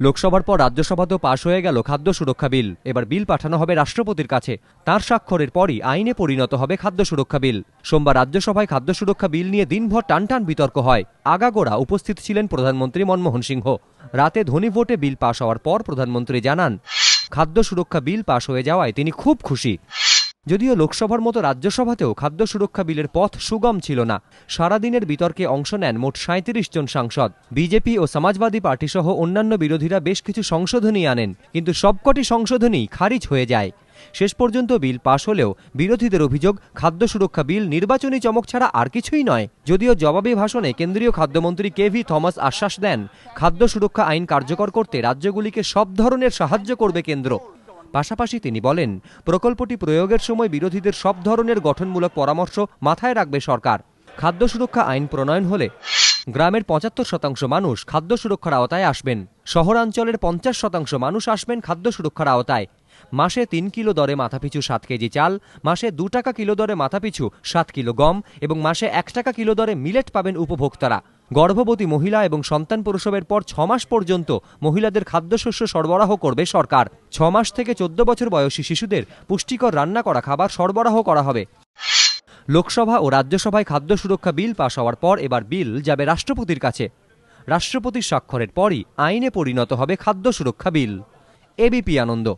লোকসভার পর রাজ্যসভাতেও পাশ হয়ে গেল খাদ্য সুরক্ষা বিল। এবার বিল পাঠানো হবে রাষ্ট্রপতির কাছে। তার স্বাক্ষরের পরই আইনে পরিণত হবে খাদ্য সুরক্ষা বিল। সোমবার রাজ্যসভায় খাদ্য সুরক্ষা বিল নিয়ে দিনভর টানটান বিতর্ক হয়। আগাগোড়া উপস্থিত ছিলেন প্রধানমন্ত্রী মনমোহন সিংহ। রাতে ধ্বনি ভোটে বিল পাশ হওয়ার পর প্রধানমন্ত্রী জানান, খাদ্য সুরক্ষা বিল পাশ হয়ে যাওয়ায় তিনি খুব খুশি। যদিও লোকসভার মতো রাজ্যসভাতেও খাদ্য সুরক্ষা বিলের পথ সুগম ছিল না। সারাদিনের বিতর্কে অংশ নেন মোট ৩৭ জন সাংসদ। বিজেপি ও সমাজবাদী পার্টি সহ অন্যান্য বিরোধীরা বেশ কিছু সংশোধনী আনেন, কিন্তু সবকটি সংশোধনী খারিজ হয়ে যায়। শেষ পর্যন্ত বিল পাশ হলেও বিরোধীদের অভিযোগ, খাদ্য সুরক্ষা বিল নির্বাচনী চমক ছাড়া আর কিছুই নয়। যদিও জবাবি ভাষণে কেন্দ্রীয় খাদ্যমন্ত্রী কেভি থমাস আশ্বাস দেন, খাদ্য সুরক্ষা আইন কার্যকর করতে রাজ্যগুলিকে সব ধরনের সাহায্য করবে কেন্দ্র। পাশাপাশি তিনি বলেন, প্রকল্পটি প্রয়োগের সময় বিরোধীদের সব ধরনের গঠনমূলক পরামর্শ মাথায় রাখবে সরকার। খাদ্য সুরক্ষা আইন প্রণয়ন হলে গ্রামের ৭৫% মানুষ খাদ্য সুরক্ষার আওতায় আসবেন। শহরাঞ্চলের ৫০% মানুষ আসবেন খাদ্য সুরক্ষার আওতায়। মাসে ৩ কিলো দরে মাথাপিছু ৭ কেজি চাল, মাসে ২ টাকা কিলো দরে মাথাপিছু ৭ কিলো গম এবং মাসে ১ টাকা কিলো দরে মিলেট পাবেন উপভোক্তারা। গর্ভবতী মহিলা এবং সন্তান প্রসবের পর ৬ মাস পর্যন্ত মহিলাদের খাদ্যশস্য সরবরাহ করবে সরকার। ৬ মাস থেকে ১৪ বছর বয়সী শিশুদের পুষ্টিকর রান্না করা খাবার সরবরাহ করা হবে। লোকসভা ও রাজ্যসভায় খাদ্য সুরক্ষা বিল পাশ হওয়ার পর এবার বিল যাবে রাষ্ট্রপতির কাছে। রাষ্ট্রপতির স্বাক্ষরের পরই আইনে পরিণত হবে খাদ্য সুরক্ষা বিল। এবিপি আনন্দ।